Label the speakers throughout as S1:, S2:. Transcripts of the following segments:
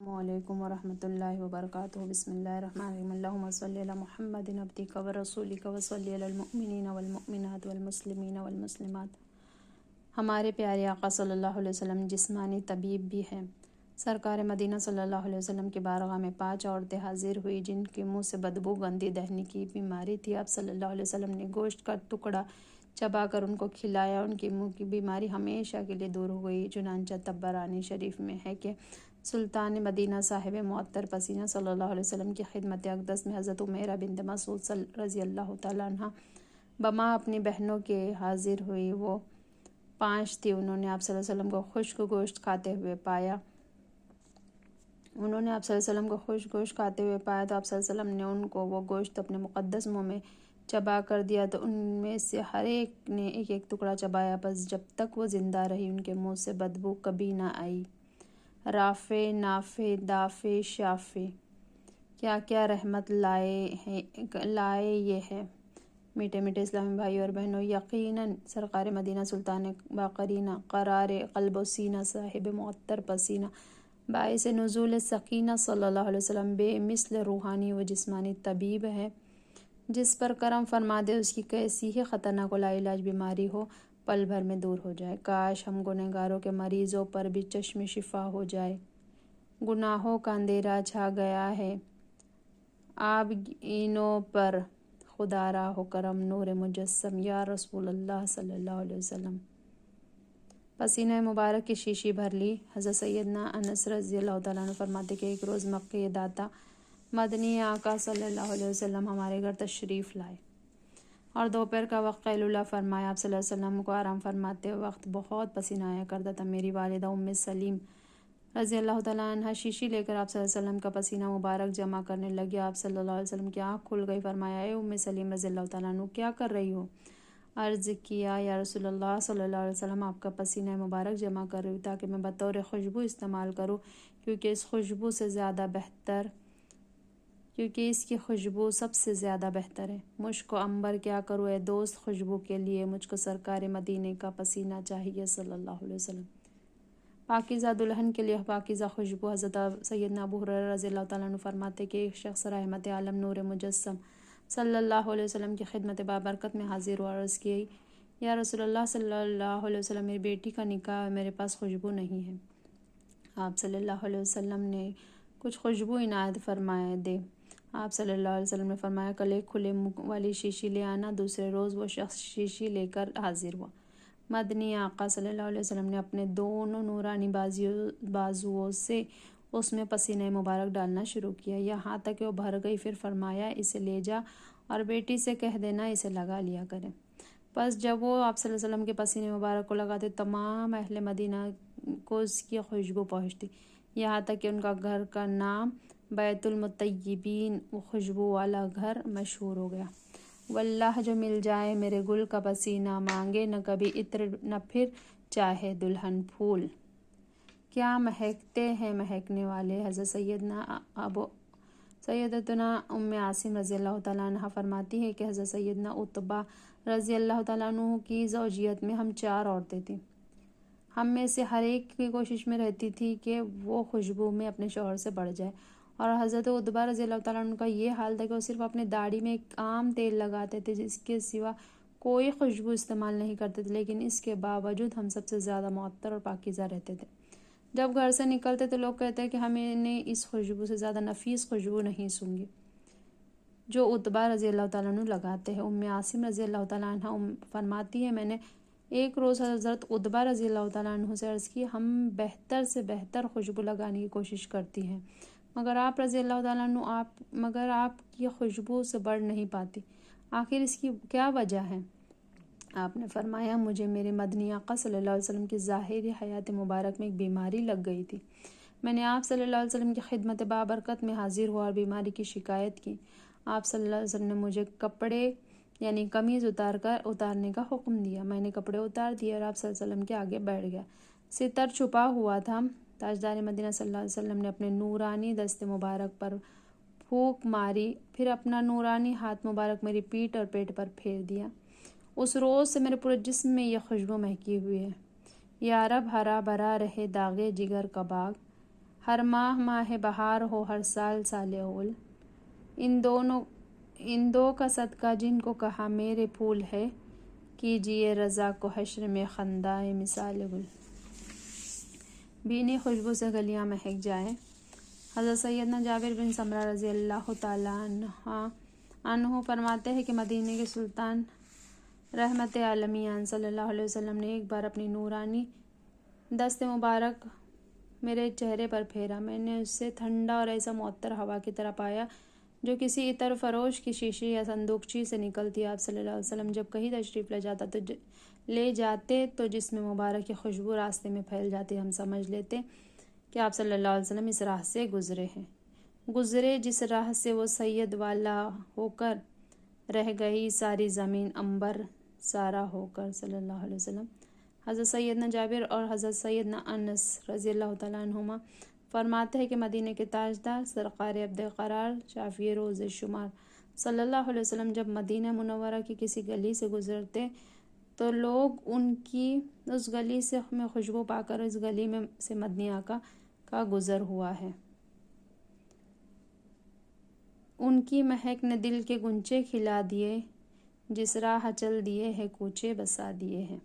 S1: السلام علیکم ورحمۃ اللہ وبرکاتہ۔ بسم اللہ الرحمن الرحیم۔ اللہم صلی علی محمد عبدک ورسولک وصلی علی المؤمنین والمؤمنات والمسلمین والمسلمات۔ ہمارے پیارے آقا صلی اللہ علیہ وسلم جسمانی طبیب بھی ہیں۔ سرکار مدینہ صلی اللہ علیہ وسلم کی بارگاہ میں 5 عورتیں حاضر ہوئی جن کے منہ سے بدبو گندی دہنی کی بیماری تھی۔ آپ صلی اللہ علیہ وسلم نے گوشت کا ٹکڑا چبا کر ان کو کھلایا، ان کے منہ کی بیماری ہمیشہ کے لیے دور ہو گئی۔ چنانچہ طبرانی شریف میں ہے کہ سلطان مدینہ صاحب معطر پسینہ صلی اللہ علیہ وسلم کی خدمت اقدس میں حضرت عمیرہ بنت مسعود رضی اللہ تعالیٰ عنہ بما اپنی بہنوں کے حاضر ہوئی۔ وہ 5 تھی۔ انہوں نے آپ صلی اللہ علیہ وسلم کو خشک گوشت کھاتے ہوئے پایا تو آپ صلی اللہ علیہ وسلم نے ان کو وہ گوشت اپنے مقدس منہ میں چبا کر دیا تو ان میں سے ہر ایک نے ایک ایک ٹکڑا چبایا، بس جب تک وہ زندہ رہی ان کے منہ سے بدبو کبھی نہ آئی۔ رافع، نافع، دافع، شافع، کیا کیا رحمت لائے یہ ہے۔ میٹھے میٹھے اسلامی بھائی اور بہنوں، یقیناً سرکار مدینہ سلطان باقرینہ قرار قلب و سینہ صاحب معطر پسینہ باعث نزول سکینہ صلی اللہ علیہ وسلم بے مثل روحانی و جسمانی طبیب ہے۔ جس پر کرم فرما دے اس کی کیسی ہی خطرناک و لاعلاج بیماری ہو پل بھر میں دور ہو جائے۔ کاش ہم گنہگاروں کے مریضوں پر بھی چشم شفا ہو جائے۔ گناہوں کا اندھیرا چھا گیا ہے آبگینوں پر، خدا را ہو کرم نور مجسم یا رسول اللہ صلی اللہ علیہ وسلم۔ پسینہ مبارک کی شیشی بھر لی۔ حضرت سیدنا انس رضی اللہ تعالیٰ عنہ فرماتے کہ ایک روز مکہ داتا مدنی آقا صلی اللہ علیہ وسلم ہمارے گھر تشریف لائے اور دوپہر کا وقت قیلولہ فرمایا۔ آپ صلی اللہ علیہ وسلم کو آرام فرماتے وقت بہت پسینہ آیا کرتا تھا۔ میری والدہ ام سلیم رضی اللہ تعالیٰ عنہ شیشی لے کر آپ صلی اللہ علیہ وسلم کا پسینہ مبارک جمع کرنے لگی۔ آپ صلی اللہ علیہ وسلم کی آنکھ کھل گئی۔ فرمایا، اے ام سلیم رضی اللہ تعالیٰ عنہ، کیا کر رہی ہو؟ عرض کیا، یا رسول اللہ صلی اللہ علیہ وسلم، آپ کا پسینہ مبارک جمع کر رہی ہوں تاکہ میں بطور خوشبو استعمال کروں، کیونکہ اس کی خوشبو سب سے زیادہ بہتر ہے۔ مشک و عنبر کیا کروں اے دوست خوشبو کے لیے، مجھ کو سرکار مدینے کا پسینہ چاہیے صلی اللہ علیہ وسلم۔ پاکیزہ دلہن کے لیے پاکیزہ خوشبو۔ حضرت سیدنا ابو ہریرہ رضی اللہ تعالیٰ عنہ فرماتے کہ ایک شخص رحمت عالم نور مجسم صلی اللہ علیہ وسلم کی خدمت بابرکت میں حاضر ہوا، عرض کی، یا رسول اللہ صلی اللہ علیہ وسلم، میری بیٹی کا نکاح ہے، میرے پاس خوشبو نہیں ہے۔ آپ صلی اللہ علیہ وسلم نے کچھ خوشبو عنایت فرمائے دے۔ آپ صلی اللہ علیہ وسلم نے فرمایا، کل ایک کھلے منہ والی شیشی لے آنا۔ دوسرے روز وہ شخص شیشی لے کر حاضر ہوا۔ مدنی آقا صلی اللہ علیہ وسلم نے اپنے دونوں نورانی بازوؤں سے اس میں پسینہ مبارک ڈالنا شروع کیا، یہاں تک کہ وہ بھر گئی۔ پھر فرمایا، اسے لے جا اور بیٹی سے کہہ دینا اسے لگا لیا کرے۔ پس جب وہ آپ صلی اللہ علیہ وسلم کے پسینے مبارک کو لگاتے تمام اہل مدینہ کو اس کی خوشبو پہنچتی، یہاں تک کہ ان کا گھر کا نام بیت المطیبین، خوشبو والا گھر، مشہور ہو گیا۔ واللہ جو مل جائے میرے گل کا پسینہ، مانگے نہ کبھی عطر نہ پھر چاہے دلہن پھول۔ کیا مہکتے ہیں مہکنے والے۔ حضرت سیدتنا ام عاصم رضی اللہ تعالیٰ عنہ فرماتی ہے کہ حضرت سیدنا عتبہ رضی اللہ تعالیٰ عنہ کی زوجیت میں ہم 4 عورتیں تھیں۔ ہم میں سے ہر ایک کی کوشش میں رہتی تھی کہ وہ خوشبو میں اپنے شوہر سے بڑھ جائے، اور حضرت عتبہ رضی اللہ تعالیٰ عنہ کا یہ حال تھا کہ وہ صرف اپنے داڑھی میں ایک عام تیل لگاتے تھے، جس کے سوا کوئی خوشبو استعمال نہیں کرتے تھے، لیکن اس کے باوجود ہم سب سے زیادہ معطر اور پاکیزہ رہتے تھے۔ جب گھر سے نکلتے تو لوگ کہتے کہ ہمیں نے اس خوشبو سے زیادہ نفیس خوشبو نہیں سونگھی جو عتبہ رضی اللہ تعالیٰ عنہ لگاتے ہیں۔ ام عاصم رضی اللہ تعالیٰ عنہ فرماتی ہے، میں نے ایک روز حضرت عتبہ رضی اللہ تعالیٰ عنہ سے عرض کی، ہم بہتر سے بہتر خوشبو لگانے کی کوشش کرتی ہیں، مگر آپ رضی اللہ تعالیٰ عنہ مگر آپ کی خوشبو سے بڑھ نہیں پاتی، آخر اس کی کیا وجہ ہے؟ آپ نے فرمایا، مجھے میرے مدنی آقا صلی اللہ علیہ وسلم کی ظاہری حیات مبارک میں ایک بیماری لگ گئی تھی۔ میں نے آپ صلی اللہ علیہ وسلم کی خدمت بابرکت میں حاضر ہوا اور بیماری کی شکایت کی۔ آپ صلی اللہ علیہ وسلم نے مجھے کپڑے یعنی قمیض اتارنے کا حکم دیا۔ میں نے کپڑے اتار دیے اور آپ صلی اللہ علیہ وسلم کے آگے بیٹھ گیا۔ ستر چھپا ہوا تھا۔ تاجدار مدینہ صلی اللہ علیہ وسلم نے اپنے نورانی دست مبارک پر پھونک ماری، پھر اپنا نورانی ہاتھ مبارک میری پیٹھ اور پیٹ پر پھیر دیا۔ اس روز سے میرے پورے جسم میں یہ خوشبو مہکی ہوئی ہے۔ یا رب، ہرا بھرا رہے داغ جگر کا باغ، ہر ماہ ماہ بہار ہو، ہر سال سال اول، ان دو کا صدقہ جن کو کہا میرے پھول ہے، کیجئے رضا کو حشر میں خندائے مثال گل۔ بھینی خوشبو سے گلیاں مہک جائیں۔ حضرت سیدنا جابر بن سمرہ رضی اللہ تعالیٰ عنہ فرماتے ہیں کہ مدینے کے سلطان رحمت عالمین صلی اللہ علیہ وسلم نے ایک بار اپنی نورانی دست مبارک میرے چہرے پر پھیرا۔ میں نے اسے ٹھنڈا اور ایسا معطر ہوا کی طرح پایا جو کسی عطر فروش کی شیشے یا صندوقچی سے نکلتی۔ آپ صلی اللہ علیہ وسلم جب کہیں تشریف لے جاتے تو جسم مبارک کی خوشبو راستے میں پھیل جاتی۔ ہم سمجھ لیتے کہ آپ صلی اللہ علیہ وسلم اس راہ سے گزرے جس راہ سے وہ سید والا ہو کر رہ گئی ساری زمین عنبر سارا ہو کر، صلی اللہ علیہ وسلم۔ حضرت سیدنا جابر اور حضرت سیدنا انس رضی اللہ تعالیٰ عنہما فرماتے ہیں کہ مدینہ کے تاجدار سرکار عبد قرار شافی روز شمار صلی اللہ علیہ وسلم جب مدینہ منورہ کی کسی گلی سے گزرتے تو لوگ ان کی اس گلی سے میں خوشبو پا کر اس گلی میں سے مدنی آقا کا گزر ہوا ہے، ان کی مہک نے دل کے گنچے کھلا دیے، جس راہ چل دیے ہیں کوچے بسا دیے ہیں۔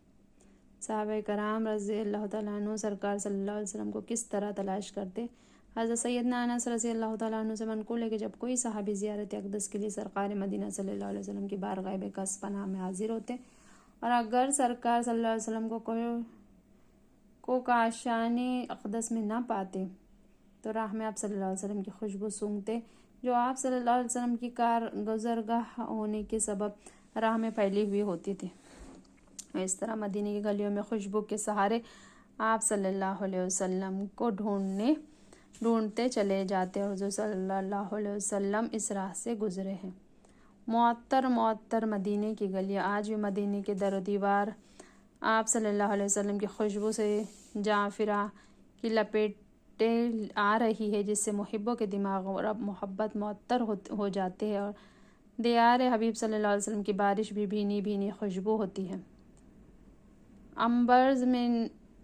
S1: صحابہ کرام رضی اللہ تعالیٰ عنہ سرکار صلی اللہ علیہ وسلم کو کس طرح تلاش کرتے۔ حضرت سیدنا انس رضی اللہ تعالیٰ عنہ سے منقول ہے کہ جب کوئی صحابی زیارت اقدس کے لیے سرکار مدینہ صلی اللہ علیہ وسلم کی بارگاہ بقص پناہ میں حاضر ہوتے اور اگر سرکار صلی اللہ علیہ وسلم کو کاشان اقدس میں نہ پاتے تو راہ میں آپ صلی اللہ علیہ وسلم کی خوشبو سونگھتے جو آپ صلی اللہ علیہ وسلم کی کار گزرگاہ ہونے کے سبب راہ میں پھیلی ہوئی ہوتی تھی۔ اس طرح مدینے کی گلیوں میں خوشبو کے سہارے آپ صلی اللہ علیہ وسلم کو ڈھونڈتے چلے جاتے اور حضور صلی اللہ علیہ وسلم اس راہ سے گزرے ہیں۔ معطر مدینے کی گلیاں آج بھی مدینے کے در و دیوار آپ صلی اللہ علیہ وسلم کی خوشبو سے جعفرہ کی لپیٹے آ رہی ہے، جس سے محبوں کے دماغ اور اب محبت معطر ہو جاتے ہیں اور دیار حبیب صلی اللہ علیہ وسلم کی بارش بھی بھینی بھینی خوشبو ہوتی ہے۔ عنبر میں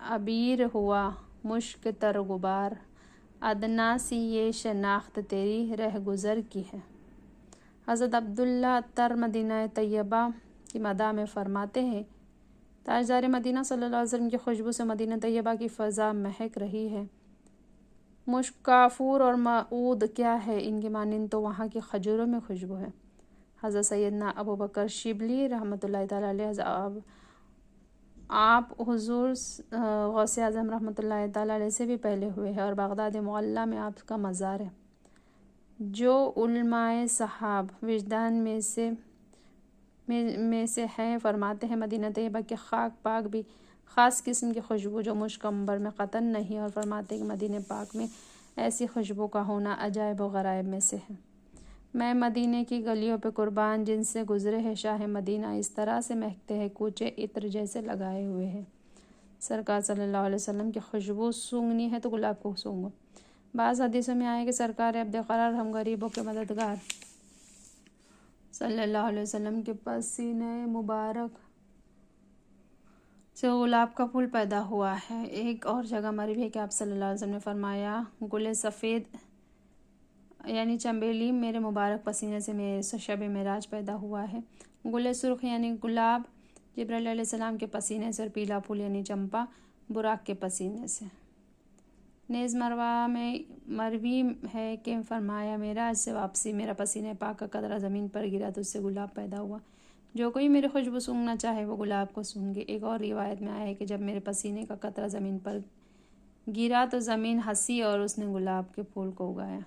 S1: عبیر ہوا مشک تر غبار، ادنا سی یہ شناخت تیری رہ گزر کی ہے۔ حضرت عبداللہ عطار مدینہ طیبہ کی مدح میں فرماتے ہیں تاجدار مدینہ صلی اللہ علیہ وسلم کی خوشبو سے مدینہ طیبہ کی فضا مہک رہی ہے۔ مشک، کافور اور معود کیا ہے، ان کی مانند تو وہاں کی کھجوروں میں خوشبو ہے۔ حضرت سیدنا ابو بکر شبلی رحمۃ اللہ تعالیٰ علیہ آپ حضور غوث اعظم رحمۃ اللہ تعالیٰ علیہ سے بھی پہلے ہوئے ہیں اور بغداد معلیٰ میں آپ کا مزار ہے۔ جو علماء صحاب وجدان میں سے ہیں فرماتے ہیں مدینہ طیبہ کے خاک پاک بھی خاص قسم کی خوشبو جو مشک عنبر میں قطعاً نہیں، اور فرماتے ہیں کہ مدینہ پاک میں ایسی خوشبو کا ہونا عجائب و غرائب میں سے ہے۔ میں مدینہ کی گلیوں پہ قربان جن سے گزرے ہیں شاہ مدینہ اس طرح سے مہکتے ہیں کوچے عطر جیسے لگائے ہوئے ہیں۔ سرکار صلی اللہ علیہ وسلم کی خوشبو سونگنی ہے تو گلاب کو سونگو۔ بعض حدیثوں میں آئے کہ سرکار عبد قرار ہم غریبوں کے مددگار صلی اللہ علیہ وسلم کے پسینہ مبارک سے گلاب کا پھول پیدا ہوا ہے۔ ایک اور جگہ مروی ہے کہ آپ صلی اللہ علیہ وسلم نے فرمایا گل سفید یعنی چنبیلی میرے مبارک پسینے سے شب معراج پیدا ہوا ہے۔ گل سرخ یعنی گلاب جبرائیل علیہ السلام کے پسینے سے، اور پیلا پھول یعنی چمپا براق کے پسینے سے۔ نیز مروی ہے کہ فرمایا معراج سے واپسی میرا پسینہ پاک کا قطرہ زمین پر گرا تو اس سے گلاب پیدا ہوا۔ جو کوئی میری خوشبو سونگھنا چاہے وہ گلاب کو سونگھے۔ ایک اور روایت میں آیا ہے کہ جب میرے پسینے کا قطرہ زمین پر گرا تو زمین ہنسی اور اس نے گلاب کے پھول کو اگایا۔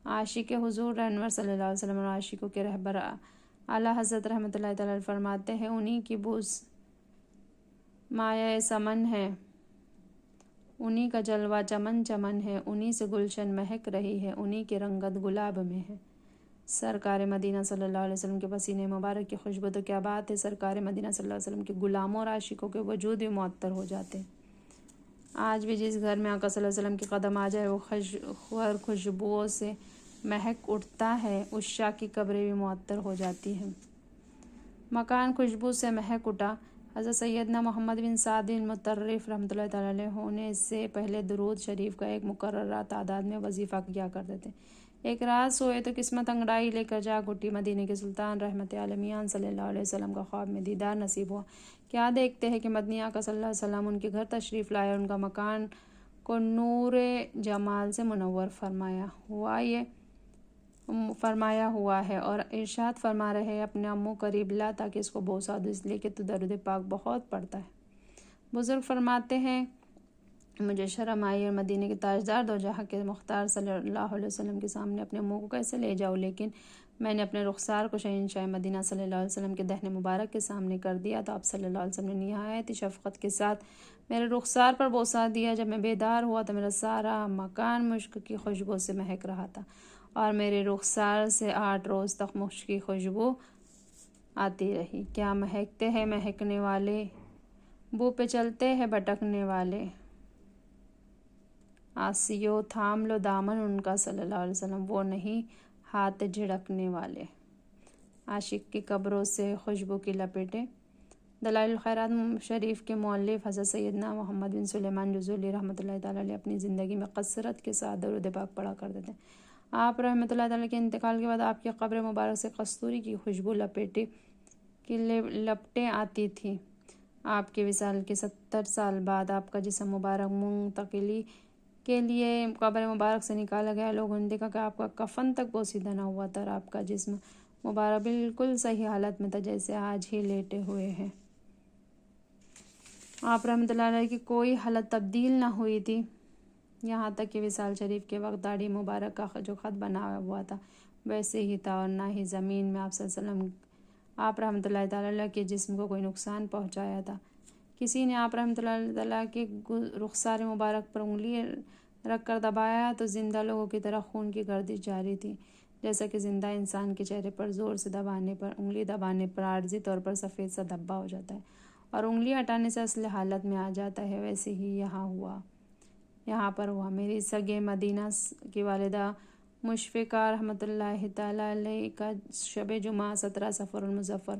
S1: عاشق حضور انور صلی اللہ علیہ وسلم اور عاشقوں کے رہبر اعلیٰ حضرت رحمۃ اللہ تعالیٰ فرماتے ہیں انہی کی بوس مایہ سمن ہے، انہی کا جلوہ چمن چمن ہے، انہی سے گلشن مہک رہی ہے، انہی کی رنگت گلاب میں ہے۔ سرکار مدینہ صلی اللہ علیہ وسلم کے پسینے مبارک کی خوشبو تو کیا بات ہے، سرکار مدینہ صلی اللہ علیہ وسلم کے غلاموں اور عاشقوں کے وجود بھی معطر ہو جاتے ہیں۔ آج بھی جس گھر میں آقا صلی اللہ علیہ وسلم کی قدم آ جائے وہ خوشبوؤں سے مہک اٹھتا ہے، عشاق کی قبریں بھی معطر ہو جاتی ہیں۔ مکان خوشبو سے مہک اٹھا، حضرت سیدنا محمد بن سعد المطرف رحمۃ اللہ تعالیٰ علیہ ہونے اس سے پہلے درود شریف کا ایک مقررہ تعداد میں وظیفہ کیا کرتے تھے۔ ایک رات سوئے تو قسمت انگڑائی لے کر جاگ اٹھی۔ مدینے کے سلطان رحمت عالمین صلی اللہ علیہ وسلم کا خواب میں دیدار نصیب ہوا۔ کیا دیکھتے ہیں کہ مدنی آقا صلی اللہ علیہ وسلم ان کے گھر تشریف لائے اور ان کا مکان کو نور جمال سے منور فرمایا ہوا ہے، اور ارشاد فرما رہے اپنے امو قریب لا تاکہ اس کو بوسہ دو، اس لیے کہ تو درود پاک بہت پڑھتا ہے۔ بزرگ فرماتے ہیں مجھے شرم آئی اور مدینے کے تاجدار دو جہاں کے مختار صلی اللہ علیہ وسلم کے سامنے اپنے منہ کو کیسے لے جاؤں، لیکن میں نے اپنے رخسار کو شہنشاہ مدینہ صلی اللہ علیہ وسلم کے دہن مبارک کے سامنے کر دیا تو آپ صلی اللہ علیہ وسلم نے نہایت شفقت کے ساتھ میرے رخسار پر بوسہ دیا۔ جب میں بیدار ہوا تو میرا سارا مکان مشک کی خوشبو سے مہک رہا تھا اور میرے رخسار سے 8 روز تک مشک کی خوشبو آتی رہی۔ کیا مہکتے ہیں مہکنے والے، بو پہ چلتے ہیں بھٹکنے والے، آسیو تھام لو دامن ان کا صلی اللہ علیہ وسلم، وہ نہیں ہاتھ جھڑکنے والے۔ عاشق کی قبروں سے خوشبو کی لپیٹیں۔ دلائل الخیرات شریف کے مؤلف حضرت سیدنا محمد بن سلیمان جزولی رحمۃ اللہ تعالیٰ علیہ اپنی زندگی میں کثرت کے ساتھ درود پاک پڑھا کرتے تھے۔ آپ رحمۃ اللہ تعالیٰ کے انتقال کے بعد آپ کی قبر مبارک سے کستوری کی خوشبو لپٹیں آتی تھیں۔ آپ کے وصال کے 70 سال بعد آپ کا جسم مبارک منتقلی کے لیے قبر مبارک سے نکالا گیا۔ لوگوں نے دیکھا کہ آپ کا کفن تک بوسیدہ نہ ہوا تھا اور آپ کا جسم مبارک بالکل صحیح حالت میں تھا جیسے آج ہی لیٹے ہوئے ہیں۔ آپ رحمۃ اللہ علیہ کی کوئی حالت تبدیل نہ ہوئی تھی، یہاں تک کہ وصال شریف کے وقت داڑھی مبارک کا جو خط بنا ہوا تھا ویسے ہی تھا، اور نہ ہی زمین میں آپ صلی اللہ علیہ وسلم آپ رحمۃ اللہ تعالیٰ کے جسم کو کوئی نقصان پہنچایا تھا۔ کسی نے آپ رحمۃ اللہ تعالیٰ کے رخسار مبارک پر انگلی رکھ کر دبایا تو زندہ لوگوں کی طرح خون کی گردش جاری تھی، جیسا کہ زندہ انسان کے چہرے پر زور سے انگلی دبانے پر عارضی طور پر سفید سا دھبا ہو جاتا ہے اور انگلی ہٹانے سے اصل حالت میں آ جاتا ہے، ویسے ہی یہاں پر ہوا۔ میری سگے مدینہ کی والدہ مشفقہ رحمۃ اللہ تعالیٰ علیہ کا شب جمعہ 17 صفر المظفر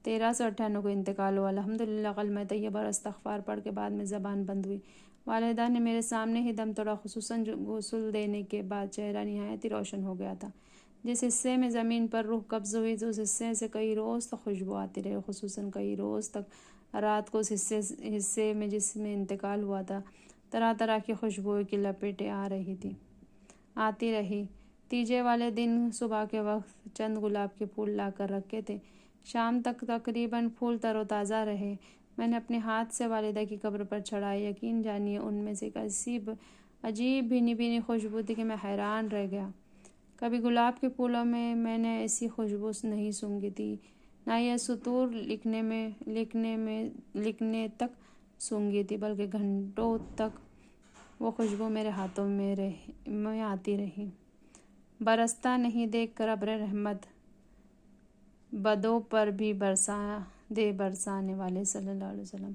S1: 1398 کو انتقال ہوا۔ الحمدللہ کلمہ طیبہ اور استغفار پڑھ کے بعد میں زبان بند ہوئی۔ والدہ نے میرے سامنے ہی دم توڑا، خصوصاً غسل دینے کے بعد چہرہ نہایت ہی روشن ہو گیا تھا۔ جس حصے میں زمین پر روح قبض ہوئی تو اس حصے سے کئی روز تک خوشبو آتی رہی، خصوصاً کئی روز تک رات کو اس حصے میں جس میں انتقال ہوا تھا طرح طرح کی خوشبوؤں کی لپیٹیں آتی رہی۔ تیجے والے دن صبح کے وقت چند گلاب کے پھول لا کر رکھے تھے، شام تک تقریباً پھول تر و تازہ رہے۔ میں نے اپنے ہاتھ سے والدہ کی قبر پر چڑھائے، یقین جانیے ان میں سے ایک عجیب بھینی بھینی خوشبو تھی کہ میں حیران رہ گیا۔ کبھی گلاب کے پھولوں میں نے ایسی خوشبو نہیں سونگھی تھی، نہ یہ سطور لکھنے تک سونگھی تھی، بلکہ گھنٹوں تک وہ خوشبو میرے ہاتھوں میں آتی رہی۔ برستا نہیں دیکھ کر ابر رحمت، بدوں پر بھی برسانے والے صلی اللہ علیہ وسلم۔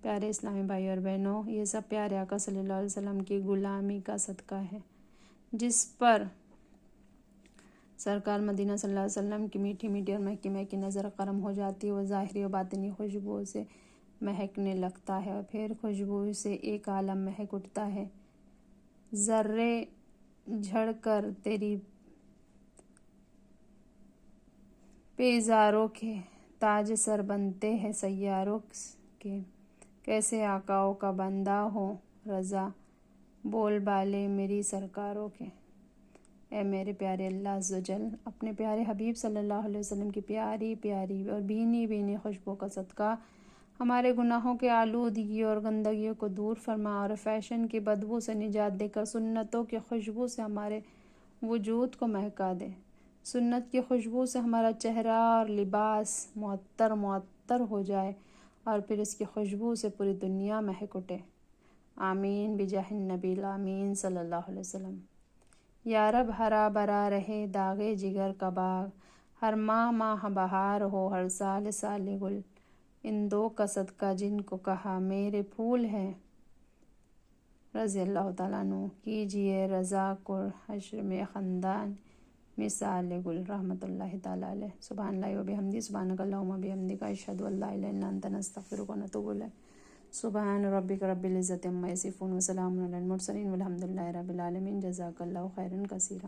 S1: پیارے اسلامی بھائی اور بہنوں، یہ سب پیارے آقا صلی اللہ علیہ وسلم کی غلامی کا صدقہ ہے، جس پر سرکار مدینہ صلی اللہ علیہ وسلم کی میٹھی میٹھی اور مہکی مہکی نظر کرم ہو جاتی ہے۔ وہ ظاہری و باطنی خوشبو سے مہکنے لگتا ہے اور پھر خوشبو سے ایک عالم مہک اٹھتا ہے۔ ذرے جھڑ کر تیری پیزاروں کے تاج سر بنتے ہیں سیاروں کے، کیسے آقاؤں کا بندہ ہوں رضا بول بالے میری سرکاروں کے۔ اے میرے پیارے اللہ عز و جل، اپنے پیارے حبیب صلی اللہ علیہ وسلم کی پیاری پیاری اور بھینی بھینی خوشبو کا صدقہ ہمارے گناہوں کے آلودگی اور گندگیوں کو دور فرما اور فیشن کی بدبو سے نجات دے کر سنتوں کی خوشبو سے ہمارے وجود کو مہکا دے۔ سنت کی خوشبو سے ہمارا چہرہ اور لباس معطر ہو جائے اور پھر اس کی خوشبو سے پوری دنیا مہک اٹھے۔ آمین بجاہ النبی الامین صلی اللہ علیہ وسلم۔ یا رب ہرا بھرا رہے داغے جگر کا باغ، ہر ماہ بہار ہو، ہر سال سال گل، ان دو کا صدقہ جن کو کہا میرے پھول ہیں رضی اللہ تعالیٰ عنہ، کیجئے رضا کو حشر میں خندان مثال گل رحمۃ اللہ تعالیٰ علیہ. سبحان اللہ و بحمدی سبحانک اللہم و بحمدک اشہد ان لا الہ الا انت نستغفرک و نتوب الیک. سبحان ربک رب العزۃ عما یصفون و سلام علی المرسلین والحمد للہ رب العالمین. جزاک اللہ خیرا کثیرا.